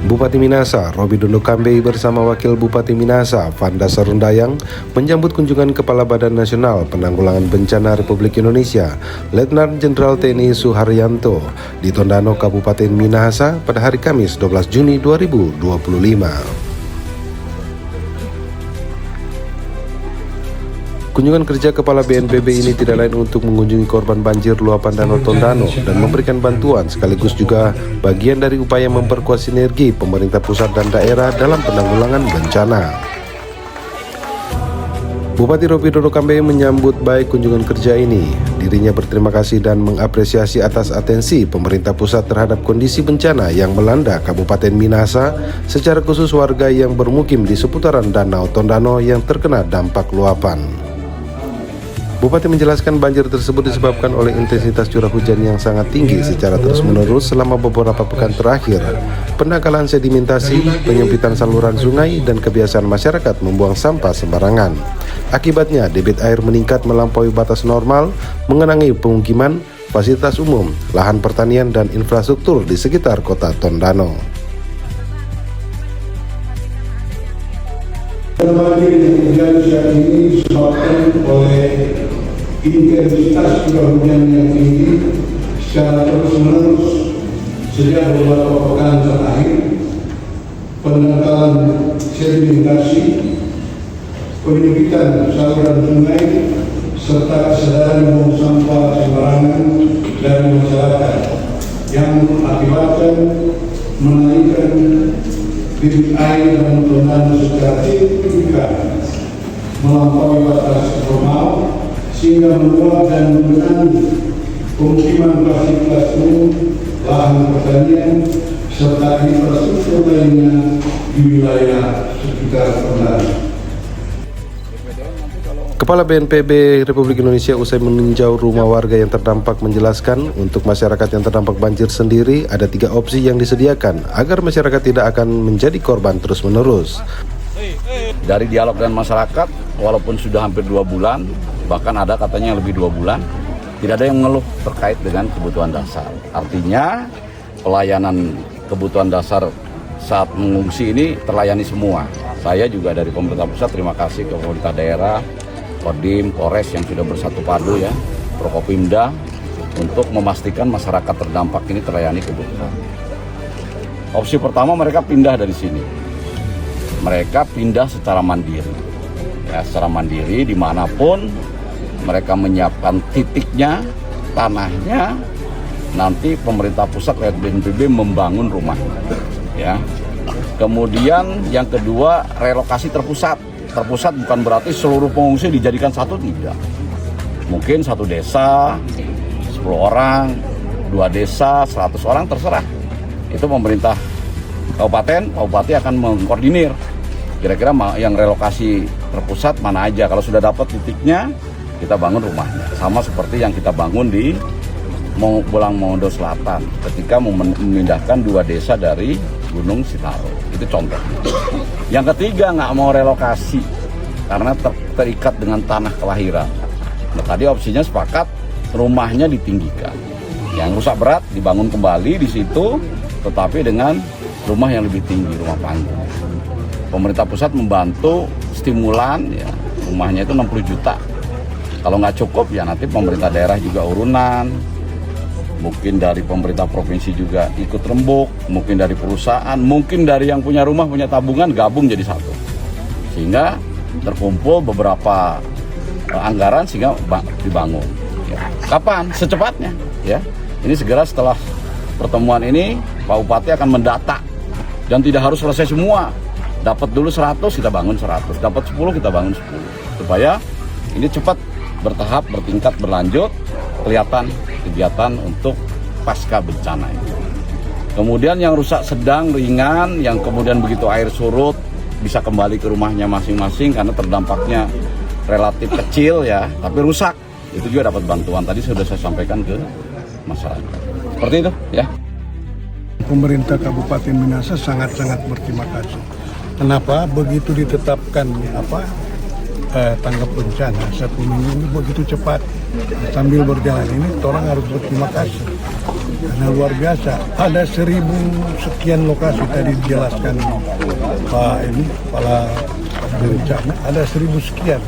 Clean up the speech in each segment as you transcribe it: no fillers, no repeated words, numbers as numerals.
Bupati Minahasa, Robi Dondo Kambei bersama Wakil Bupati Minahasa, Vanda Serundayang, menyambut kunjungan Kepala Badan Nasional Penanggulangan Bencana Republik Indonesia, Letnan Jenderal TNI Suharyanto, di Tondano, Kabupaten Minahasa pada hari Kamis 12 Juni 2025. Kunjungan kerja Kepala BNPB ini tidak lain untuk mengunjungi korban banjir luapan Danau Tondano dan memberikan bantuan sekaligus juga bagian dari upaya memperkuat sinergi pemerintah pusat dan daerah dalam penanggulangan bencana. Bupati Robi Dondo Kambei menyambut baik kunjungan kerja ini. Dirinya berterima kasih dan mengapresiasi atas atensi pemerintah pusat terhadap kondisi bencana yang melanda Kabupaten Minahasa, secara khusus warga yang bermukim di seputaran Danau Tondano yang terkena dampak luapan. Bupati menjelaskan banjir tersebut disebabkan oleh intensitas curah hujan yang sangat tinggi secara terus-menerus selama beberapa pekan terakhir, pendangkalan sedimentasi, penyempitan saluran sungai, dan kebiasaan masyarakat membuang sampah sembarangan. Akibatnya, debit air meningkat melampaui batas normal, mengenangi pemukiman, fasilitas umum, lahan pertanian, dan infrastruktur di sekitar kota Tondano. Banjir yang terjadi saat ini disebabkan oleh intensitas curah hujan yang tinggi secara terus-menerus sejak beberapa pekan terakhir, pendangkalan sedimentasi, penyempitan saluran sungai, serta kesadaran membuang sampah sembarangan dari masyarakat yang mengakibatkan menaikkan debit air dan Tondano secara signifikan melampaui batas normal, sehingga meluap dan mengenangi pemukiman, fasilitas umum, lahan pertanian, serta infrastruktur lainnya di wilayah sekitar Tondano. Kepala BNPB Republik Indonesia usai meninjau rumah warga yang terdampak menjelaskan untuk masyarakat yang terdampak banjir sendiri ada 3 opsi yang disediakan agar masyarakat tidak akan menjadi korban terus-menerus. Dari dialog dengan masyarakat, walaupun sudah hampir 2 bulan, bahkan ada katanya lebih 2 bulan, tidak ada yang mengeluh terkait dengan kebutuhan dasar. Artinya pelayanan kebutuhan dasar saat mengungsi ini terlayani semua. Saya juga dari pemerintah pusat terima kasih ke pemerintah daerah, Kodim, Polres yang sudah bersatu padu ya, Prokopimda, untuk memastikan masyarakat terdampak ini terlayani kebutuhan. Opsi pertama, mereka pindah dari sini. Mereka pindah secara mandiri. Ya, secara mandiri dimanapun mereka menyiapkan titiknya, tanahnya, nanti pemerintah pusat lewat BNPB membangun rumahnya. Ya. Kemudian yang kedua, relokasi terpusat. Terpusat bukan berarti seluruh pengungsi dijadikan satu, tidak. Mungkin satu desa, 10 orang, 2 desa, 100 orang, terserah. Itu pemerintah kabupaten, bupati akan mengkoordinir. Kira-kira yang relokasi terpusat mana aja. Kalau sudah dapat titiknya, kita bangun rumahnya. Sama seperti yang kita bangun di Bolang Mongondo Selatan ketika memindahkan 2 desa dari Gunung Sitaro. Itu contoh. Yang ketiga, nggak mau relokasi karena terikat dengan tanah kelahiran. Nah, tadi opsinya sepakat rumahnya ditinggikan. Yang rusak berat dibangun kembali di situ, tetapi dengan rumah yang lebih tinggi, rumah panggung. Pemerintah pusat membantu stimulan, ya, rumahnya itu 60 juta. Kalau nggak cukup, ya nanti pemerintah daerah juga urunan. Mungkin dari pemerintah provinsi juga ikut rembuk, mungkin dari perusahaan, mungkin dari yang punya rumah, punya tabungan, gabung jadi satu. Sehingga terkumpul beberapa anggaran sehingga dibangun. Ya. Kapan? Secepatnya. Ya. Ini segera setelah pertemuan ini, Pak Bupati akan mendata. Dan tidak harus selesai semua. Dapat dulu 100, kita bangun 100. Dapat 10, kita bangun 10. Supaya ini cepat, bertahap, bertingkat, berlanjut, kelihatan kegiatan untuk pasca bencana itu. Kemudian yang rusak sedang, ringan, yang kemudian begitu air surut bisa kembali ke rumahnya masing-masing karena terdampaknya relatif kecil ya, tapi rusak. Itu juga dapat bantuan. Tadi sudah saya sampaikan ke masyarakat. Seperti itu ya. Pemerintah Kabupaten Minahasa sangat-sangat berterima kasih. Kenapa? Begitu ditetapkan tanggap bencana 1 minggu ini begitu cepat. Sambil berjalan ini orang harus berterima kasih karena luar biasa. Ada 1.000 sekian lokasi tadi dijelaskan Pak ini kepala bencana, ada 1.000 sekian.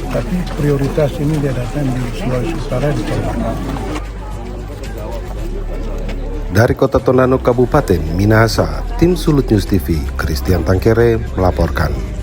Tapi prioritas ini dia datang di Sulawesi Utara di Tondano. Dari Kota Tondano, Kabupaten Minahasa, Tim Sulut News TV, Christian Tangkere melaporkan.